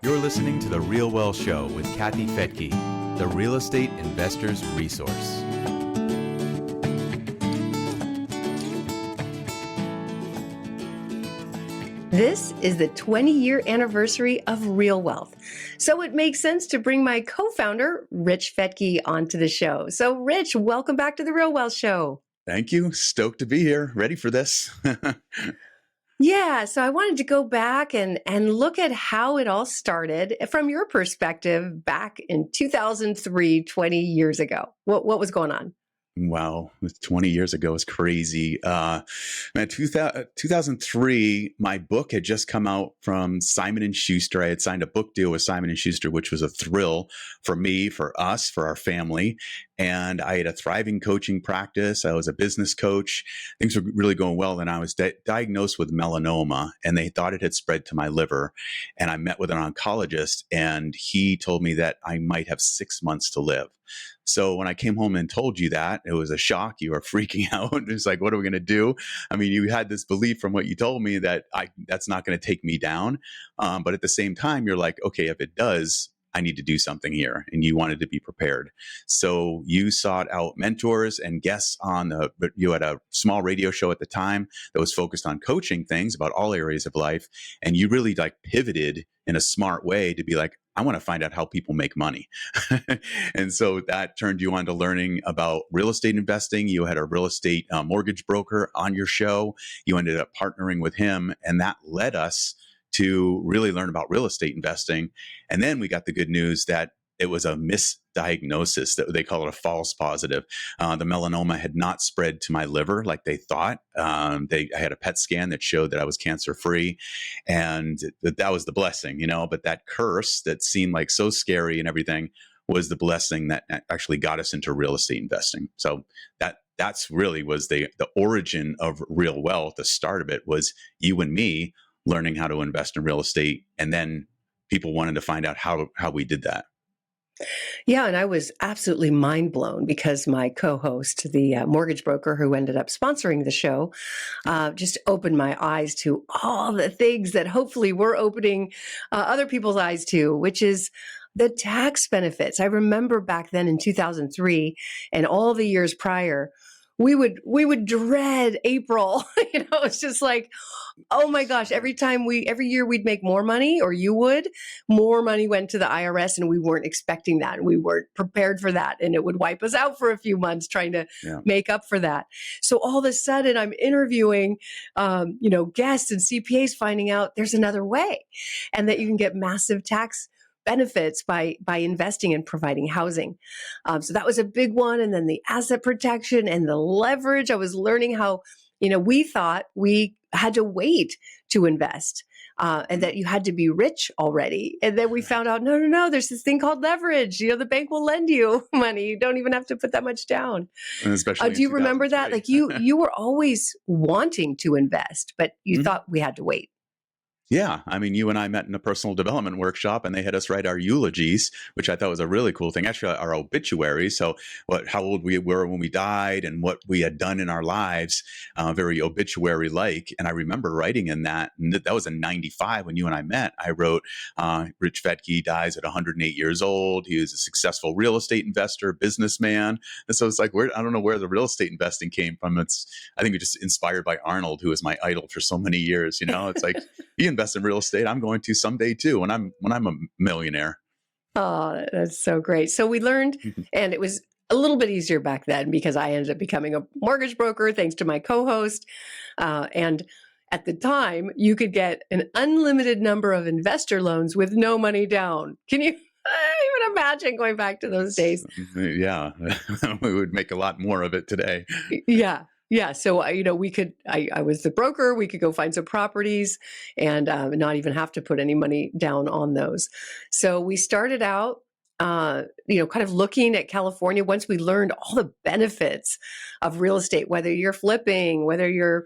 You're listening to The RealWealth Show with Kathy Fettke, the real estate investor's resource. This is the 20-year anniversary of Real Wealth. So it makes sense to bring my co-founder, Rich Fettke, onto the show. So Rich, welcome back to the Real Wealth Show. Thank you. Stoked to be here. Ready for this. Yeah, so I wanted to go back and look at how it all started from your perspective back in 2003, 20 years ago. What was going on? Wow, 20 years ago is crazy. Man, 2003, my book had just come out from Simon & Schuster. I had signed a book deal with Simon & Schuster, which was a thrill for me, for us, for our family. And I had a thriving coaching practice. I was a business coach. Things were really going well. And I was diagnosed with melanoma, and they thought it had spread to my liver. And I met with an oncologist, and he told me that I might have 6 months to live. So when I came home and told you that, it was a shock. You were freaking out. It's like, what are we going to do? I mean, you had this belief from what you told me that that's not going to take me down. But at the same time, you're like, okay, if it does, I need to do something here. And you wanted to be prepared. So you sought out mentors and guests you had a small radio show at the time that was focused on coaching things about all areas of life. And you really pivoted in a smart way to be like, I want to find out how people make money. And so that turned you on to learning about real estate investing. You had a real estate mortgage broker on your show. You ended up partnering with him, and that led us to really learn about real estate investing. And then we got the good news that it was a misdiagnosis, that they call it a false positive. The melanoma had not spread to my liver like they thought. I had a PET scan that showed that I was cancer-free, and that was the blessing, but that curse that seemed like so scary and everything was the blessing that actually got us into real estate investing. So that's really was the origin of Real Wealth. The start of it was you and me learning how to invest in real estate, and then people wanted to find out how we did that. Yeah, and I was absolutely mind blown because my co-host, the mortgage broker who ended up sponsoring the show, just opened my eyes to all the things that hopefully we're opening other people's eyes to, which is the tax benefits. I remember back then in 2003 and all the years prior, we would dread April. It's just like, oh my gosh, every year we'd make more money, or more money went to the IRS, and we weren't expecting that. And we weren't prepared for that. And it would wipe us out for a few months trying to make up for that. So all of a sudden I'm interviewing, guests and CPAs, finding out there's another way, and that you can get massive tax benefits by investing and providing housing. So that was a big one. And then the asset protection and the leverage. I was learning how, we thought we had to wait to invest and that you had to be rich already. And then we found out, no, there's this thing called leverage. The bank will lend you money. You don't even have to put that much down. And especially do you remember that? Like you were always wanting to invest, but you thought we had to wait. Yeah. I mean, you and I met in a personal development workshop, and they had us write our eulogies, which I thought was a really cool thing. Actually, our obituaries. So how old we were when we died and what we had done in our lives, very obituary-like. And I remember writing in that, and that was in 95 when you and I met. I wrote, Rich Fettke dies at 108 years old. He was a successful real estate investor, businessman. And so it's like, I don't know where the real estate investing came from. I think we just inspired by Arnold, who was my idol for so many years. It's like, he invest in real estate. I'm going to someday too, when I'm a millionaire. Oh, that's so great. So we learned, and it was a little bit easier back then because I ended up becoming a mortgage broker thanks to my co-host. And at the time, you could get an unlimited number of investor loans with no money down. Can you even imagine going back to those days? Yeah, we would make a lot more of it today. Yeah. Yeah. So, I was the broker. We could go find some properties and not even have to put any money down on those. So we started out, kind of looking at California once we learned all the benefits of real estate, whether you're flipping, whether you're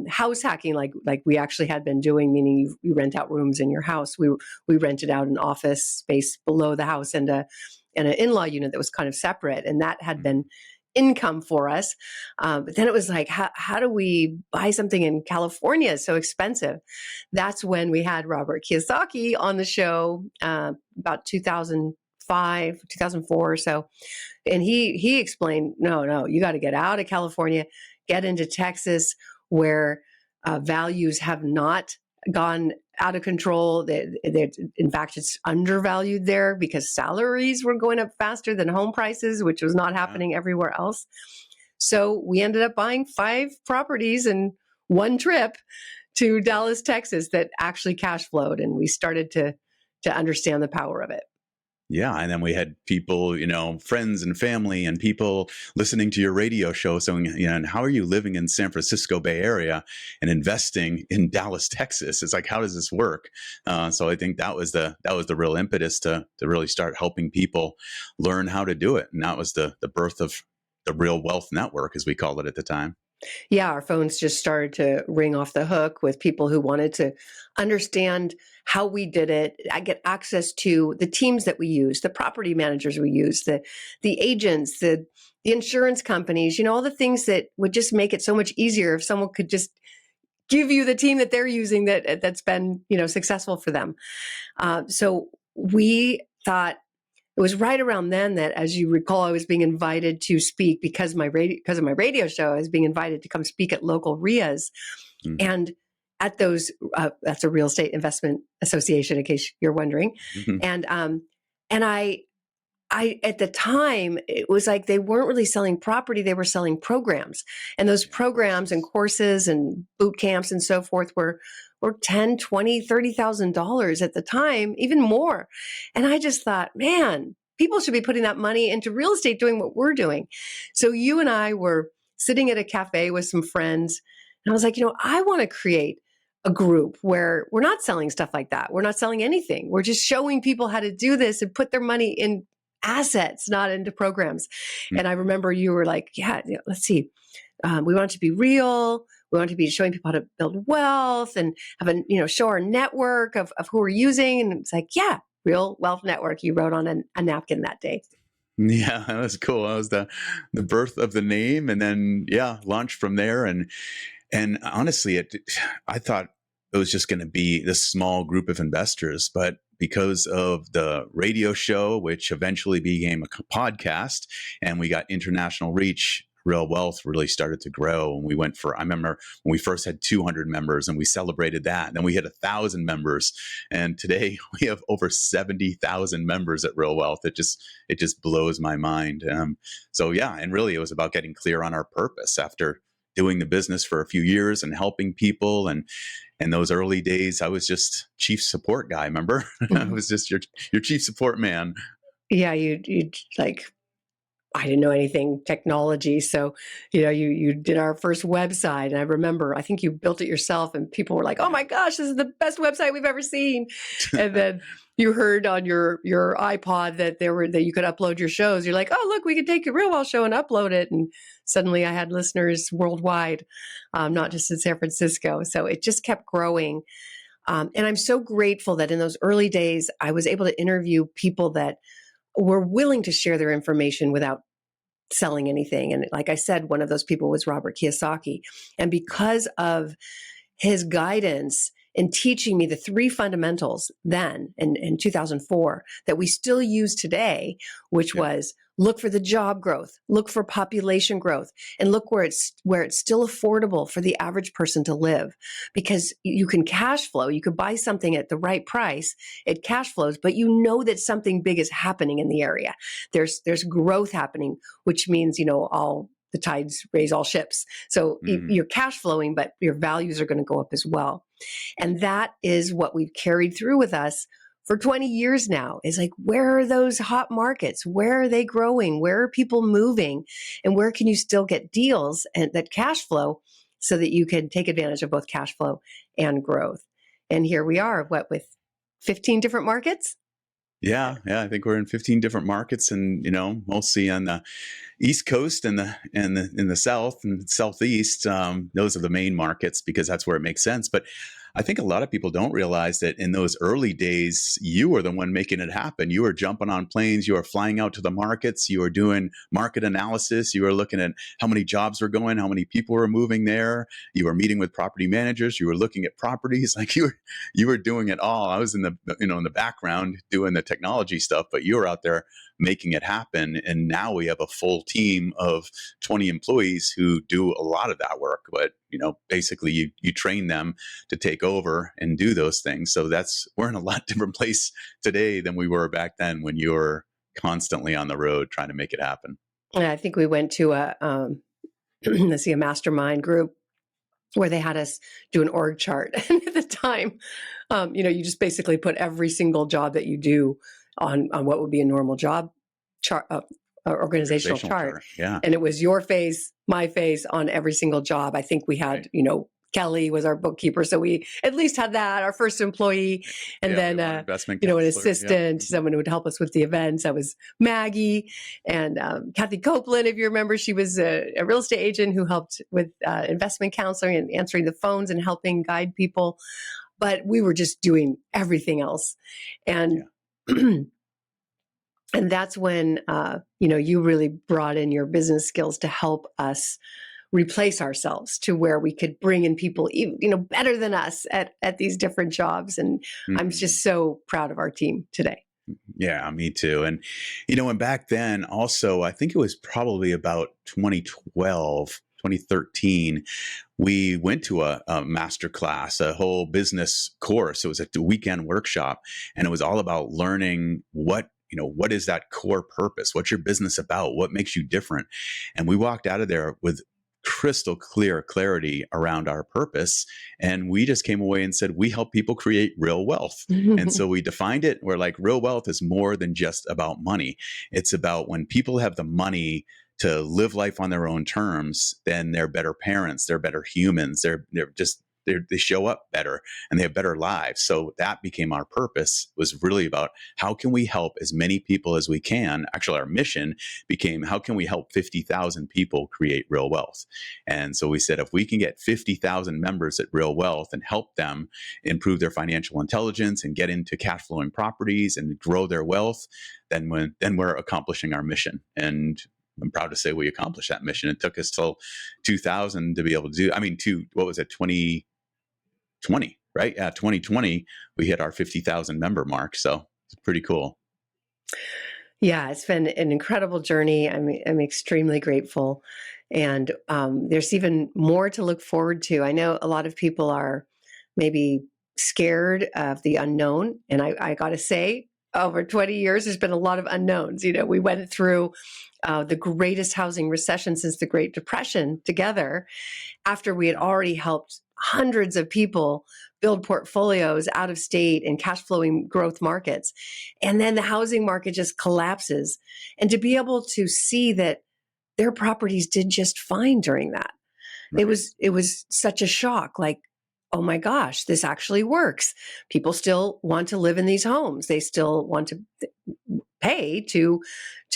house hacking, like we actually had been doing, meaning you rent out rooms in your house. We rented out an office space below the house and an in-law unit that was kind of separate. And that had been income for us. But then it was like, how do we buy something in California? It's so expensive. That's when we had Robert Kiyosaki on the show about 2005, 2004 or so. And he explained, no, you got to get out of California, get into Texas, where values have not gone out of control. In fact, it's undervalued there because salaries were going up faster than home prices, which was not happening everywhere else. So we ended up buying 5 properties in one trip to Dallas, Texas, that actually cash flowed, and we started to understand the power of it. Yeah. And then we had people, friends and family and people listening to your radio show saying, and how are you living in San Francisco Bay Area and investing in Dallas, Texas? It's like, how does this work? So I think that was the real impetus to really start helping people learn how to do it. And that was the birth of the Real Wealth Network, as we called it at the time. Yeah, our phones just started to ring off the hook with people who wanted to understand how we did it. I get access to the teams that we use, the property managers we use, the agents, the insurance companies, all the things that would just make it so much easier if someone could just give you the team that they're using that's been, successful for them. So we thought, it was right around then that, as you recall, I was being invited to speak because of my radio show. I was being invited to come speak at local RIAs, and at those, that's a Real Estate Investment Association, in case you're wondering. And I at the time, it was like they weren't really selling property; they were selling programs, and those programs and courses and boot camps and so forth were $10,000, $20,000, $30,000 at the time, even more. And I just thought, man, people should be putting that money into real estate doing what we're doing. So you and I were sitting at a cafe with some friends, and I was like, I want to create a group where we're not selling stuff like that. We're not selling anything. We're just showing people how to do this and put their money in assets, not into programs. And I remember you were like, yeah, let's see. We want it to be real. We want to be showing people how to build wealth and have show our network of who we're using. And it's like, yeah, Real Wealth Network. You wrote on a napkin that day. Yeah, that was cool. That was the birth of the name, and then launched from there. And honestly, I thought it was just going to be this small group of investors, but because of the radio show, which eventually became a podcast, and we got international reach, Real Wealth really started to grow. And we went I remember when we first had 200 members, and we celebrated that. And then we hit 1,000 members. And today we have over 70,000 members at Real Wealth. It just blows my mind. So yeah, and really it was about getting clear on our purpose after doing the business for a few years and helping people. And in those early days, I was just chief support guy. Remember? I was just your chief support man. Yeah, you like, I didn't know anything technology. So, you did our first website. And I remember, I think you built it yourself, and people were like, oh my gosh, this is the best website we've ever seen. And then you heard on your iPod that you could upload your shows. You're like, oh, look, we could take a Real Wealth show and upload it. And suddenly I had listeners worldwide, not just in San Francisco. So it just kept growing. And I'm so grateful that in those early days, I was able to interview people that were willing to share their information without selling anything. And like I said, one of those people was Robert Kiyosaki. And because of his guidance in teaching me the 3 fundamentals then in 2004 that we still use today, which was look for the job growth, look for population growth, and look where it's still affordable for the average person to live. Because you can cash flow, you could buy something at the right price, it cash flows, but that something big is happening in the area. There's growth happening, which means, all the tides raise all ships. So you're cash flowing, but your values are going to go up as well. And that is what we've carried through with us for 20 years now. Is like, where are those hot markets? Where are they growing? Where are people moving? And where can you still get deals and that cash flow so that you can take advantage of both cash flow and growth? And here we are, with 15 different markets? Yeah. I think we're in 15 different markets, and mostly on the East Coast and in the South and Southeast. Those are the main markets because that's where it makes sense. But I think a lot of people don't realize that in those early days, you were the one making it happen. You were jumping on planes, you were flying out to the markets, you were doing market analysis, you were looking at how many jobs were going, how many people were moving there. You were meeting with property managers, you were looking at properties, like you were doing it all. I was in the background doing the technology stuff, but you were out there making it happen. And now we have a full team of 20 employees who do a lot of that work. But, basically you train them to take over and do those things. So we're in a lot different place today than we were back then when you were constantly on the road trying to make it happen. And I think we went to a mastermind group where they had us do an org chart. And at the time, you just basically put every single job that you do on what would be a normal job chart, organizational chart. Yeah. And it was your face, my face on every single job. I think we had, Kelly was our bookkeeper. So we at least had that, our first employee. And then, an assistant, someone who would help us with the events. That was Maggie. And Kathy Copeland, if you remember, she was a real estate agent who helped with investment counseling and answering the phones and helping guide people. But we were just doing everything else. And and that's when, you really brought in your business skills to help us replace ourselves to where we could bring in people, better than us at these different jobs. And I'm just so proud of our team today. Yeah, me too. And, and back then also, I think it was probably about 2012, 2013, we went to a master class, a whole business course. It was a weekend workshop, and it was all about learning what is that core purpose? What's your business about? What makes you different? And we walked out of there with crystal clear clarity around our purpose. And we just came away and said, we help people create real wealth. And so we defined it. We're like, real wealth is more than just about money. It's about when people have the money to live life on their own terms, then they're better parents, they're better humans, they show up better and they have better lives. So that became our purpose, was really about how can we help as many people as we can. Actually, our mission became, how can we help 50,000 people create real wealth? And so we said, if we can get 50,000 members at Real Wealth and help them improve their financial intelligence and get into cash flowing properties and grow their wealth, then we're accomplishing our mission. And I'm proud to say we accomplished that mission. It took us till 2000 to be able to do, what was it, 2020, right? Yeah, 2020, we hit our 50,000 member mark. So it's pretty cool. Yeah, it's been an incredible journey. I'm extremely grateful. And there's even more to look forward to. I know a lot of people are maybe scared of the unknown. And I got to say, over 20 years, there's been a lot of unknowns. We went through the greatest housing recession since the Great Depression together, after we had already helped hundreds of people build portfolios out of state and cash flowing growth markets. And then the housing market just collapses. And to be able to see that their properties did just fine during that. Right. It was such a shock. Like, oh my gosh, this actually works. People still want to live in these homes. They still want to pay to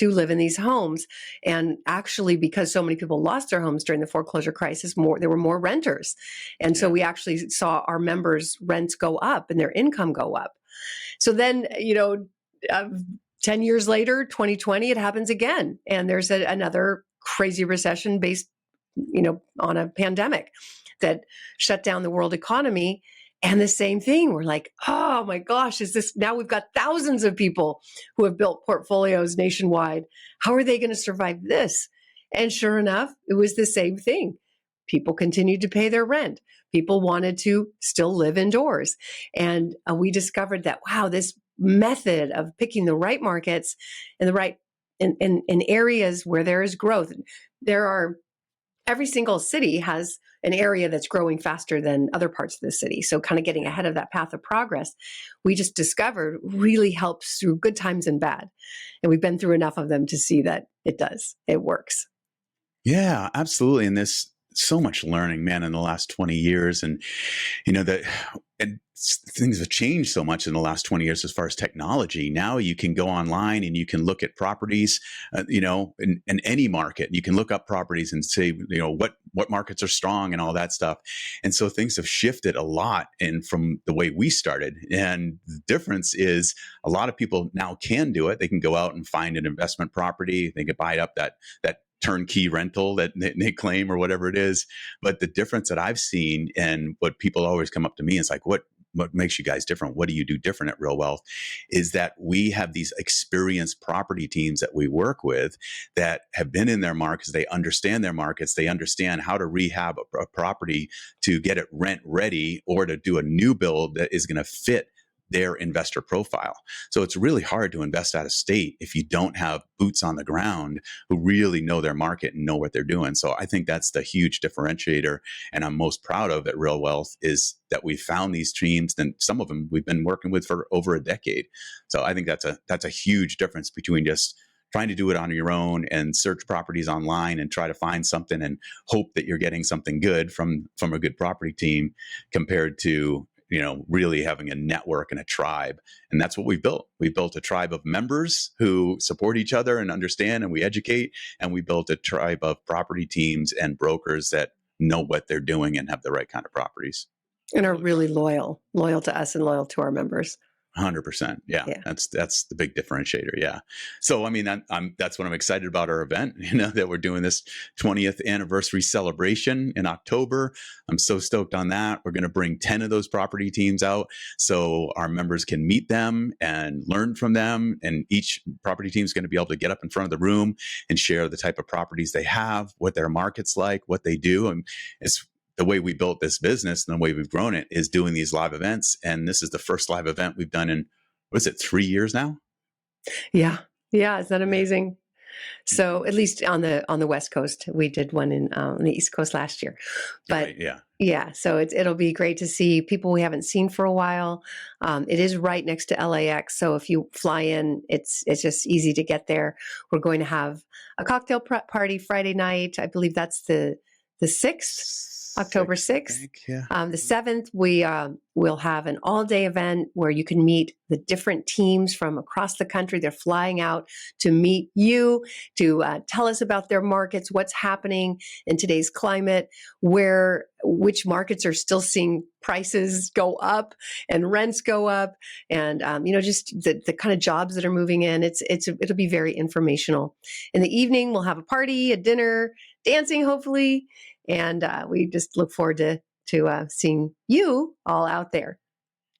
live in these homes. And actually, because so many people lost their homes during the foreclosure crisis, there were more renters. And so we actually saw our members' rents go up and their income go up. So then, 10 years later, 2020, it happens again. And there's another crazy recession based, on a pandemic that shut down the world economy. And the same thing, we're like, oh my gosh, now we've got thousands of people who have built portfolios nationwide. How are they going to survive this? And sure enough, it was the same thing. People continued to pay their rent. People wanted to still live indoors. And we discovered that, wow, this method of picking the right markets and the right in areas where there is growth. Every single city has an area that's growing faster than other parts of the city. So kind of getting ahead of that path of progress, we just discovered really helps through good times and bad. And we've been through enough of them to see that it does. It works. Yeah, absolutely. And there's so much learning, man, in the last 20 years. And, and things have changed so much in the last 20 years as far as technology. Now you can go online and you can look at properties, in any market. You can look up properties and say, what markets are strong and all that stuff. And so things have shifted a lot and from the way we started. And the difference is a lot of people now can do it. They can go out and find an investment property. They can buy up that turnkey rental that they claim or whatever it is. But the difference that I've seen and what people always come up to me is like, what makes you guys different? What do you do different at Real Wealth? Is that we have these experienced property teams that we work with that have been in their markets. They understand their markets. They understand how to rehab a property to get it rent ready or to do a new build that is going to fit their investor profile. So it's really hard to invest out of state if you don't have boots on the ground who really know their market and know what they're doing. So I think that's the huge differentiator. And I'm most proud of at Real Wealth is that we found these teams, and some of them we've been working with for over a decade. So I think that's a huge difference between just trying to do it on your own and search properties online and try to find something and hope that you're getting something good from a good property team compared to really having a network and a tribe. And that's what we've built. We built a tribe of members who support each other and understand, and we educate. And we built a tribe of property teams and brokers that know what they're doing and have the right kind of properties. And are really loyal to us and loyal to our members. 100%. Yeah. That's the big differentiator. Yeah. So, I mean, that's what I'm excited about our event, that we're doing this 20th anniversary celebration in October. I'm so stoked on that. We're going to bring 10 of those property teams out so our members can meet them and learn from them. And each property team is going to be able to get up in front of the room and share the type of properties they have, what their market's like, what they do. And it's the way we built this business and the way we've grown it is doing these live events. And this is the first live event we've done in, 3 years now? Yeah. Yeah. Is that amazing? So at least on the West Coast, we did one on the East Coast last year, but right, yeah. So it'll be great to see people we haven't seen for a while. It is right next to LAX. So if you fly in, it's just easy to get there. We're going to have a cocktail party Friday night. I believe that's the 6th. October 6th. The 7th, we'll have an all-day event where you can meet the different teams from across the country. They're flying out to meet you, to tell us about their markets, what's happening in today's climate, which markets are still seeing prices go up and rents go up, and just the kind of jobs that are moving in. It'll be very informational. In the evening, we'll have a party, a dinner, dancing, hopefully. And we just look forward to seeing you all out there.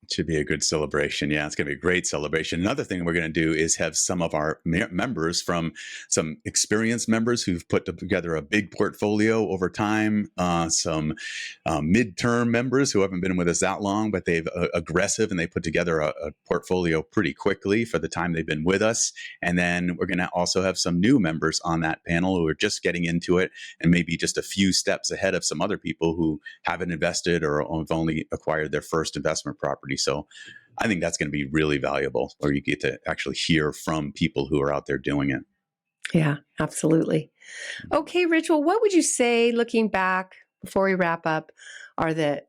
It should be a good celebration. Yeah, it's going to be a great celebration. Another thing we're going to do is have some of our members from some experienced members who've put together a big portfolio over time, some midterm members who haven't been with us that long, but they've aggressive and they put together a portfolio pretty quickly for the time they've been with us. And then we're going to also have some new members on that panel who are just getting into it and maybe just a few steps ahead of some other people who haven't invested or have only acquired their first investment property. So I think that's going to be really valuable, where you get to actually hear from people who are out there doing it. Yeah, absolutely. Okay, Rich, well, what would you say, looking back before we wrap up, are the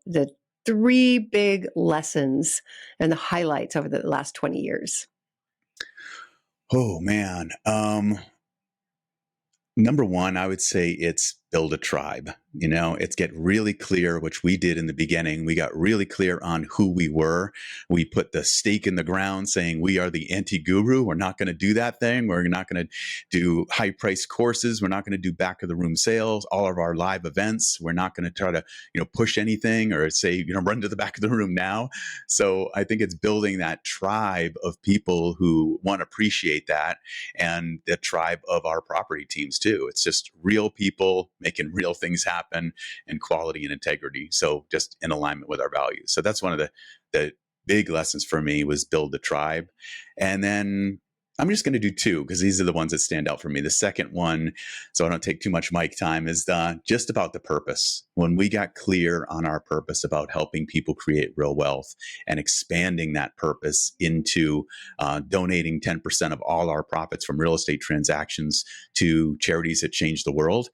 3 big lessons and the highlights over the last 20 years? Oh, man. Number one, I would say it's build a tribe. It's get really clear, which we did in the beginning. We got really clear on who we were. We put the stake in the ground saying we are the anti-guru. We're not going to do that thing. We're not going to do high price courses. We're not going to do back of the room sales, all of our live events. We're not going to try to, push anything or say, run to the back of the room now. So I think it's building that tribe of people who want to appreciate that, and the tribe of our property teams too. It's just real people making real things happen, and quality and integrity. So just in alignment with our values. So that's one of the big lessons for me, was build the tribe. And then I'm just going to do 2 because these are the ones that stand out for me. The second one, so I don't take too much mic time, is just about the purpose. When we got clear on our purpose about helping people create real wealth and expanding that purpose into donating 10% of all our profits from real estate transactions to charities that change the world,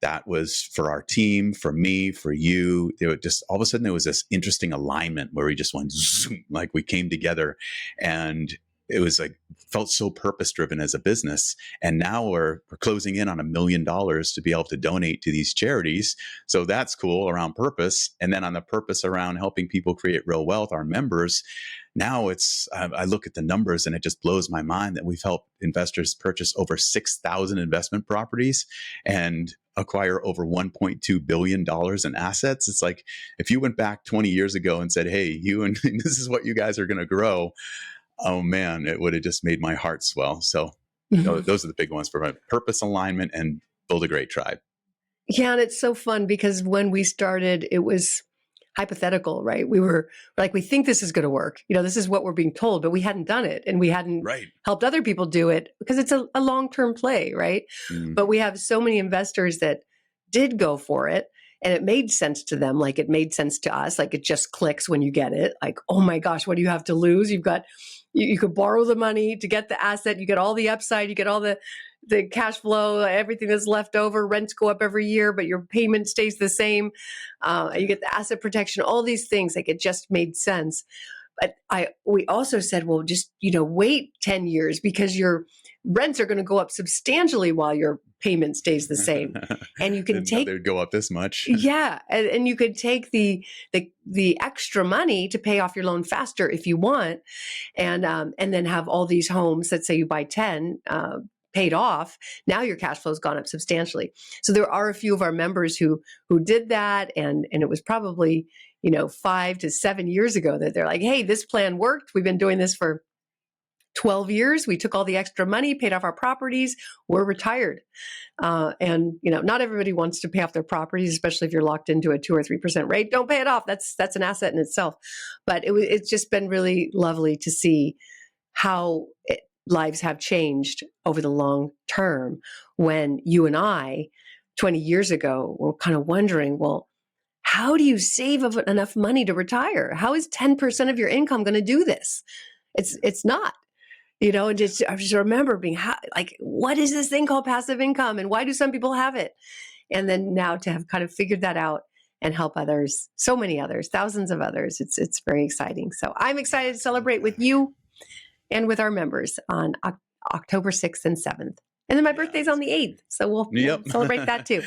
that was for our team, for me, for you. There was just all of a sudden there was this interesting alignment where we just went zoom, like we came together, and it was like felt so purpose driven as a business. And now we're closing in on $1 million to be able to donate to these charities. So that's cool around purpose. And then on the purpose around helping people create real wealth, our members, now it's, I look at the numbers and it just blows my mind that we've helped investors purchase over 6,000 investment properties and acquire over $1.2 billion in assets. It's like, if you went back 20 years ago and said, hey, you and this is what you guys are going to grow, oh man, it would have just made my heart swell. So those are the big ones for my purpose alignment and build a great tribe. Yeah. And it's so fun because when we started, it was hypothetical, right? We were like, we think this is going to work. This is what we're being told, but we hadn't done it and we hadn't helped other people do it because it's a long-term play, right? But we have so many investors that did go for it and it made sense to them. Like it made sense to us. Like it just clicks when you get it. Like, oh my gosh, what do you have to lose? You could borrow the money to get the asset. You get all the upside. You get all the cash flow, everything that's left over. Rents go up every year, but your payment stays the same. You get the asset protection, all these things. Like it just made sense. But we also said, well, just, wait 10 years because your rents are going to go up substantially while your payment stays the same. And you can take, they'd go up this much. Yeah. And you could take the extra money to pay off your loan faster if you want. And then have all these homes, let's say you buy 10, paid off. Now your cash flow has gone up substantially. So there are a few of our members who did that. And it was probably, 5 to 7 years ago that they're like, hey, this plan worked. We've been doing this for 12 years. We took all the extra money, paid off our properties. We're retired. And not everybody wants to pay off their properties, especially if you're locked into a 2 or 3% rate. Don't pay it off. That's an asset in itself. But it's just been really lovely to see how lives have changed over the long term when you and I, 20 years ago, were kind of wondering, well, how do you save enough money to retire? How is 10% of your income going to do this? It's not. And I just remember being like, what is this thing called passive income? And why do some people have it? And then now to have kind of figured that out and help others, so many others, thousands of others, it's very exciting. So I'm excited to celebrate with you and with our members on October 6th and 7th. And then my birthday's on the 8th. So we'll celebrate that too.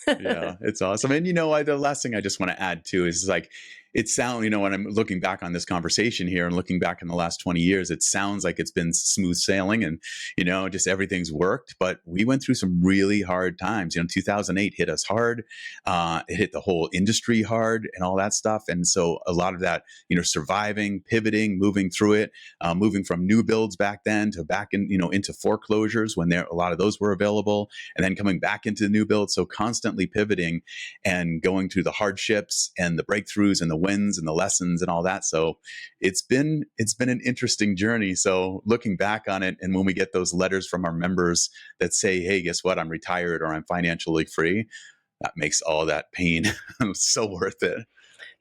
Yeah, it's awesome. And the last thing I just want to add too is like, it sounds, when I'm looking back on this conversation here and looking back in the last 20 years, it sounds like it's been smooth sailing and, just everything's worked. But we went through some really hard times. 2008 hit us hard. It hit the whole industry hard and all that stuff. And so a lot of that, surviving, pivoting, moving through it, moving from new builds back then to back in, into foreclosures when a lot of those were available, and then coming back into the new build. So constantly pivoting and going through the hardships and the breakthroughs and the wins and the lessons and all that. So it's been an interesting journey. So looking back on it, and when we get those letters from our members that say, hey, guess what? I'm retired or I'm financially free, that makes all that pain so worth it.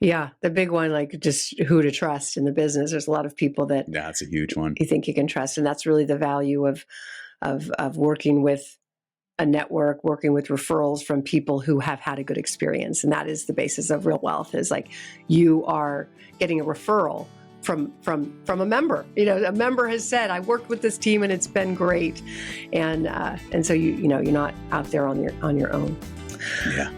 Yeah. The big one, like just who to trust in the business. There's a lot of people that that's a huge one. You think you can trust. And that's really the value of working with a network, working with referrals from people who have had a good experience. And that is the basis of Real Wealth, is like you are getting a referral from a member. A member has said, I worked with this team and it's been great. And so you're not out there on your own. Yeah.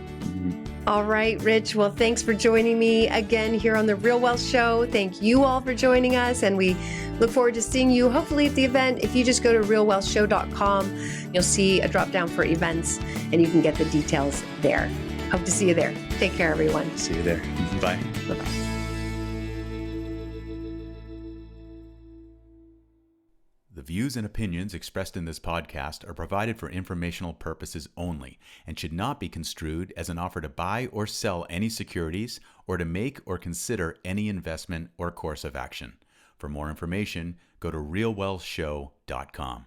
All right, Rich. Well, thanks for joining me again here on the Real Wealth Show. Thank you all for joining us. And we look forward to seeing you hopefully at the event. If you just go to realwealthshow.com, you'll see a drop down for events and you can get the details there. Hope to see you there. Take care, everyone. See you there. Bye. Bye-bye. The views and opinions expressed in this podcast are provided for informational purposes only and should not be construed as an offer to buy or sell any securities or to make or consider any investment or course of action. For more information, go to realwealthshow.com.